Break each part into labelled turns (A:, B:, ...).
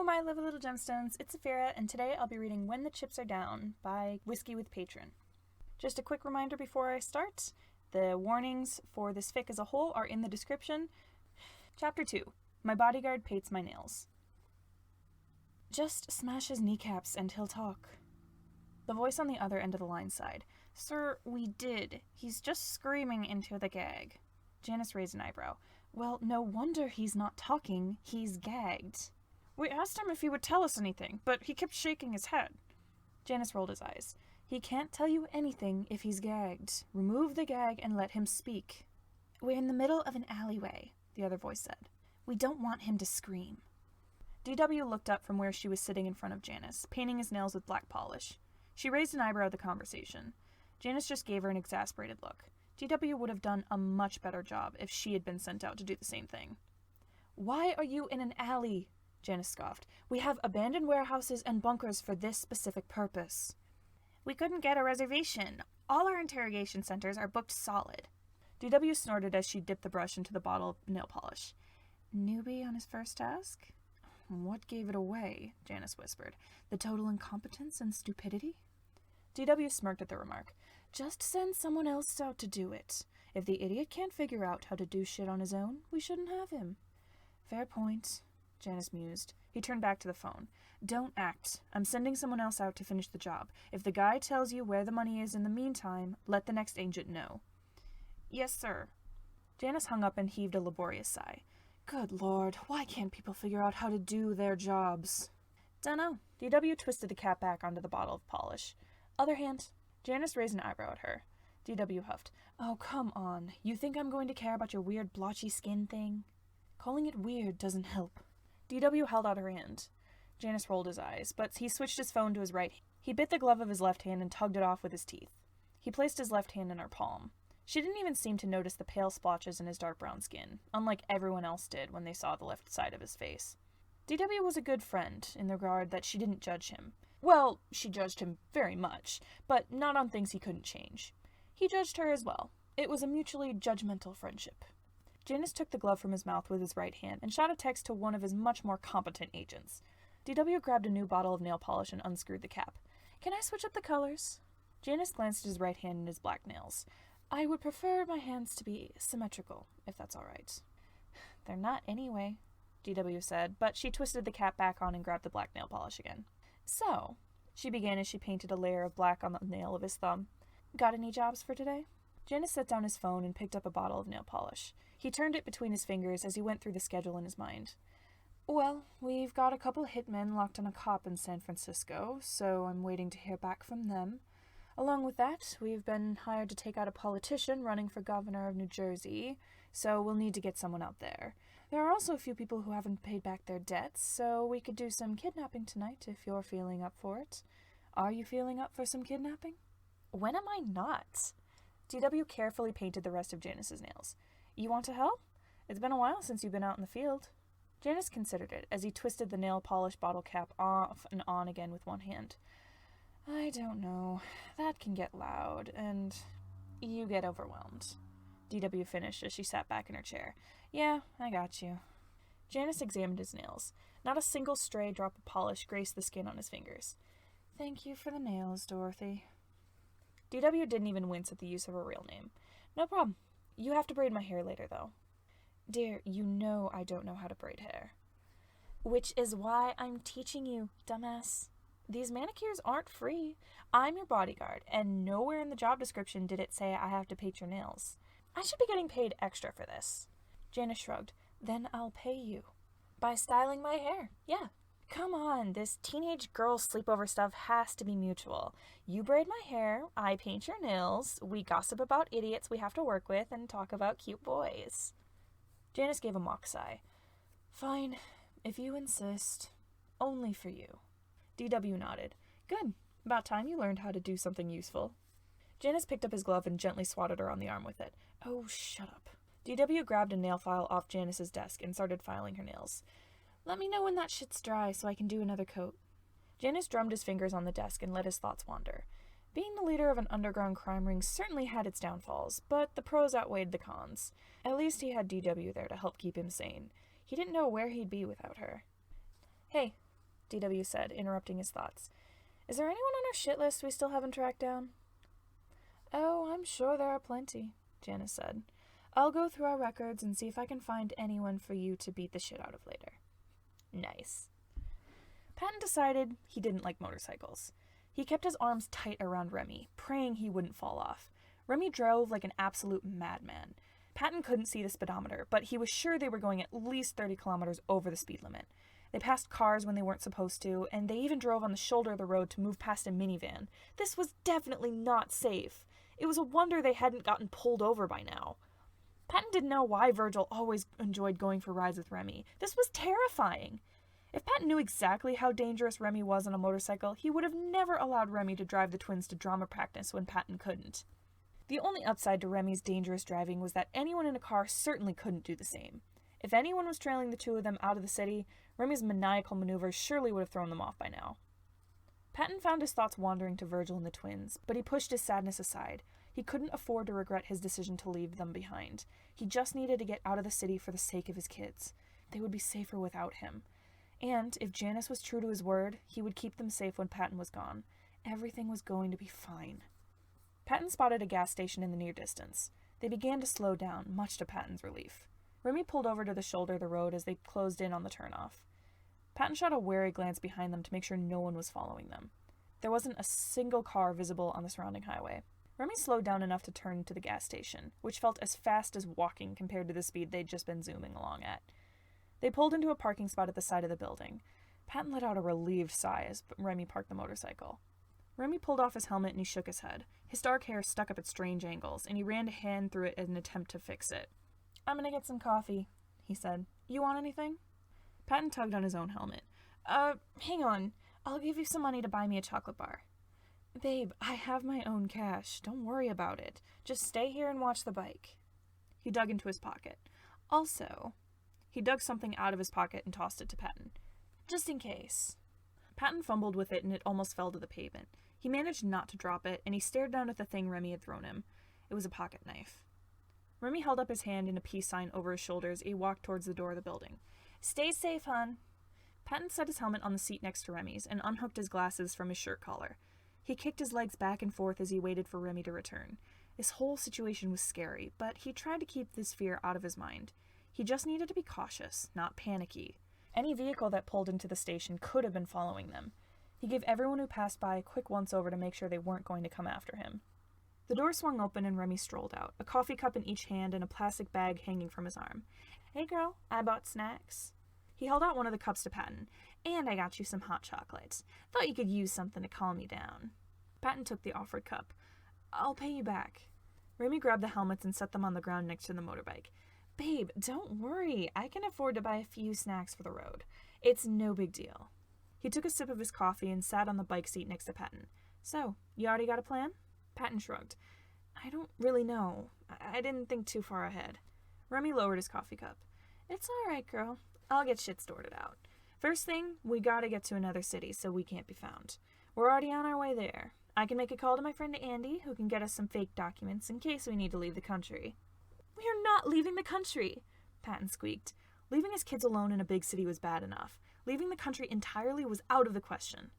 A: my lovely little gemstones, it's Saphira, and today I'll be reading When the Chips Are Down by Whiskey with Patron. Just a quick reminder before I start, the warnings for this fic as a whole are in the description. Chapter 2, My Bodyguard Paints My Nails. Just smash his kneecaps and he'll talk. The voice on the other end of the line sighed. Sir, we did. He's just screaming into the gag. Janus raised an eyebrow. Well, no wonder he's not talking. He's gagged. We asked him if he would tell us anything, but he kept shaking his head. Janus rolled his eyes. He can't tell you anything if he's gagged. Remove the gag and let him speak. We're in the middle of an alleyway, the other voice said. We don't want him to scream. DW looked up from where she was sitting in front of Janus, painting his nails with black polish. She raised an eyebrow at the conversation. Janus just gave her an exasperated look. DW would have done a much better job if she had been sent out to do the same thing. Why are you in an alley? Janus scoffed. We have abandoned warehouses and bunkers for this specific purpose. We couldn't get a reservation. All our interrogation centers are booked solid. DW snorted as she dipped the brush into the bottle of nail polish. Newbie on his first task? What gave it away? Janus whispered. The total incompetence and stupidity? DW smirked at the remark. Just send someone else out to do it. If the idiot can't figure out how to do shit on his own, we shouldn't have him. Fair point, Janus mused. He turned back to the phone. Don't act. I'm sending someone else out to finish the job. If the guy tells you where the money is in the meantime, let the next agent know. Yes, sir. Janus hung up and heaved a laborious sigh. Good lord, why can't people figure out how to do their jobs? Dunno. DW twisted the cap back onto the bottle of polish. Other hand. Janus raised an eyebrow at her. DW huffed. Oh, come on. You think I'm going to care about your weird blotchy skin thing? Calling it weird doesn't help. DW held out her hand. Janus rolled his eyes, but he switched his phone to his right hand. He bit the glove of his left hand and tugged it off with his teeth. He placed his left hand in her palm. She didn't even seem to notice the pale splotches in his dark brown skin, unlike everyone else did when they saw the left side of his face. DW was a good friend in the regard that she didn't judge him. Well, she judged him very much, but not on things he couldn't change. He judged her as well. It was a mutually judgmental friendship. Janus took the glove from his mouth with his right hand and shot a text to one of his much more competent agents. DW grabbed a new bottle of nail polish and unscrewed the cap. Can I switch up the colors? Janus glanced at his right hand and his black nails. I would prefer my hands to be symmetrical, if that's all right. They're not anyway, DW said, but she twisted the cap back on and grabbed the black nail polish again. So, she began as she painted a layer of black on the nail of his thumb. Got any jobs for today? Janus set down his phone and picked up a bottle of nail polish. He turned it between his fingers as he went through the schedule in his mind. Well, we've got a couple hitmen locked on a cop in San Francisco, so I'm waiting to hear back from them. Along with that, we've been hired to take out a politician running for governor of New Jersey, so we'll need to get someone out there. There are also a few people who haven't paid back their debts, so we could do some kidnapping tonight if you're feeling up for it. Are you feeling up for some kidnapping? When am I not? DW carefully painted the rest of Janus's nails. You want to help? It's been a while since you've been out in the field. Janus considered it as he twisted the nail polish bottle cap off and on again with one hand. I don't know. That can get loud, and you get overwhelmed. DW finished as she sat back in her chair. Yeah, I got you. Janus examined his nails. Not a single stray drop of polish graced the skin on his fingers. Thank you for the nails, Dorothy. DW didn't even wince at the use of her real name. No problem. You have to braid my hair later, though. Dear, you know I don't know how to braid hair. Which is why I'm teaching you, dumbass. These manicures aren't free. I'm your bodyguard, and nowhere in the job description did it say I have to paint your nails. I should be getting paid extra for this. Janus shrugged. Then I'll pay you. By styling my hair, yeah. Come on, this teenage girl sleepover stuff has to be mutual. You braid my hair, I paint your nails, we gossip about idiots we have to work with, and talk about cute boys. Janus gave a mock sigh. Fine, if you insist. Only for you. DW nodded. Good. About time you learned how to do something useful. Janus picked up his glove and gently swatted her on the arm with it. Oh, shut up. DW grabbed a nail file off Janus's desk and started filing her nails. Let me know when that shit's dry so I can do another coat. Janus drummed his fingers on the desk and let his thoughts wander. Being the leader of an underground crime ring certainly had its downfalls, but the pros outweighed the cons. At least he had DW there to help keep him sane. He didn't know where he'd be without her. Hey, DW said, interrupting his thoughts. Is there anyone on our shit list we still haven't tracked down? Oh, I'm sure there are plenty, Janus said. I'll go through our records and see if I can find anyone for you to beat the shit out of later. Nice. Patton decided he didn't like motorcycles. He kept his arms tight around Remy, praying he wouldn't fall off. Remy drove like an absolute madman. Patton couldn't see the speedometer, but he was sure they were going at least 30 kilometers over the speed limit. They passed cars when they weren't supposed to, and they even drove on the shoulder of the road to move past a minivan. This was definitely not safe. It was a wonder they hadn't gotten pulled over by now. Patton didn't know why Virgil always enjoyed going for rides with Remy. This was terrifying. If Patton knew exactly how dangerous Remy was on a motorcycle, he would have never allowed Remy to drive the twins to drama practice when Patton couldn't. The only upside to Remy's dangerous driving was that anyone in a car certainly couldn't do the same. If anyone was trailing the two of them out of the city, Remy's maniacal maneuvers surely would have thrown them off by now. Patton found his thoughts wandering to Virgil and the twins, but he pushed his sadness aside. He couldn't afford to regret his decision to leave them behind. He just needed to get out of the city for the sake of his kids. They would be safer without him. And if Janus was true to his word, he would keep them safe when Patton was gone. Everything was going to be fine. Patton spotted a gas station in the near distance. They began to slow down, much to Patton's relief. Remy pulled over to the shoulder of the road as they closed in on the turnoff. Patton shot a wary glance behind them to make sure no one was following them. There wasn't a single car visible on the surrounding highway. Remy slowed down enough to turn to the gas station, which felt as fast as walking compared to the speed they'd just been zooming along at. They pulled into a parking spot at the side of the building. Patton let out a relieved sigh as Remy parked the motorcycle. Remy pulled off his helmet and he shook his head. His dark hair stuck up at strange angles, and he ran a hand through it in an attempt to fix it. I'm gonna get some coffee, he said. You want anything? Patton tugged on his own helmet. Hang on. I'll give you some money to buy me a chocolate bar. Babe, I have my own cash. Don't worry about it. Just stay here and watch the bike. He dug into his pocket. Also, he dug something out of his pocket and tossed it to Patton. Just in case. Patton fumbled with it and it almost fell to the pavement. He managed not to drop it, and he stared down at the thing Remy had thrown him. It was a pocket knife. Remy held up his hand in a peace sign over his shoulders as he walked towards the door of the building. Stay safe, hon. Patton set his helmet on the seat next to Remy's and unhooked his glasses from his shirt collar. He kicked his legs back and forth as he waited for Remy to return. This whole situation was scary, but he tried to keep this fear out of his mind. He just needed to be cautious, not panicky. Any vehicle that pulled into the station could have been following them. He gave everyone who passed by a quick once-over to make sure they weren't going to come after him. The door swung open and Remy strolled out, a coffee cup in each hand and a plastic bag hanging from his arm. Hey girl, I bought snacks. He held out one of the cups to Patton. And I got you some hot chocolate. Thought you could use something to calm you down. Patton took the offered cup. I'll pay you back. Remy grabbed the helmets and set them on the ground next to the motorbike. Babe, don't worry. I can afford to buy a few snacks for the road. It's no big deal. He took a sip of his coffee and sat on the bike seat next to Patton. So, you already got a plan? Patton shrugged. I don't really know. I didn't think too far ahead. Remy lowered his coffee cup. It's all right, girl. I'll get shit sorted out. First thing, we gotta get to another city so we can't be found. We're already on our way there. I can make a call to my friend Andy, who can get us some fake documents in case we need to leave the country. We're not leaving the country, Patton squeaked. Leaving his kids alone in a big city was bad enough. Leaving the country entirely was out of the question.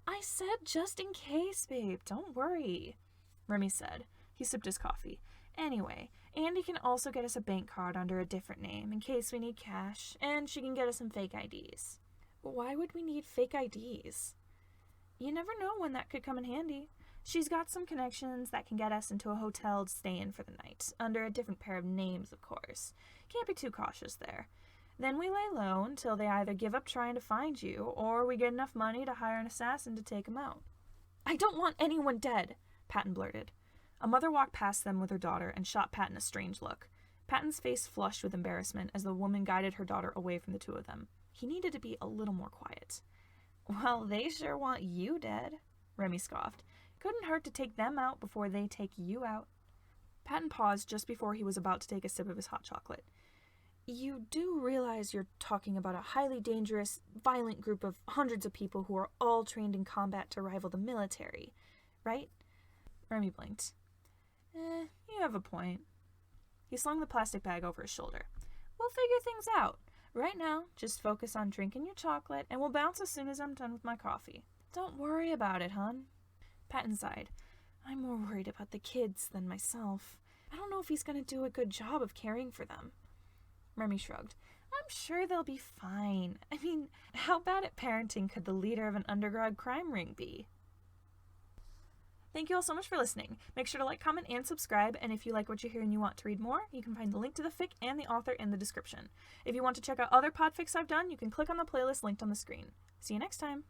A: I said just in case, babe. Don't worry, Remy said. He sipped his coffee. Anyway, Andy can also get us a bank card under a different name in case we need cash, and she can get us some fake IDs. Why would we need fake IDs? You never know when that could come in handy. She's got some connections that can get us into a hotel to stay in for the night, under a different pair of names, of course. Can't be too cautious there. Then we lay low until they either give up trying to find you, or we get enough money to hire an assassin to take them out. I don't want anyone dead, Patton blurted. A mother walked past them with her daughter and shot Patton a strange look. Patton's face flushed with embarrassment as the woman guided her daughter away from the two of them. He needed to be a little more quiet. Well, they sure want you dead, Remy scoffed. Couldn't hurt to take them out before they take you out. Patton paused just before he was about to take a sip of his hot chocolate. You do realize you're talking about a highly dangerous, violent group of hundreds of people who are all trained in combat to rival the military, right? Remy blinked. You have a point. He slung the plastic bag over his shoulder. We'll figure things out. Right now, just focus on drinking your chocolate, and we'll bounce as soon as I'm done with my coffee. Don't worry about it, hun. Patton sighed. I'm more worried about the kids than myself. I don't know if he's going to do a good job of caring for them. Remy shrugged. I'm sure they'll be fine. I mean, how bad at parenting could the leader of an undergrad crime ring be? Thank you all so much for listening. Make sure to like, comment, and subscribe, and if you like what you hear and you want to read more, you can find the link to the fic and the author in the description. If you want to check out other podfics I've done, you can click on the playlist linked on the screen. See you next time!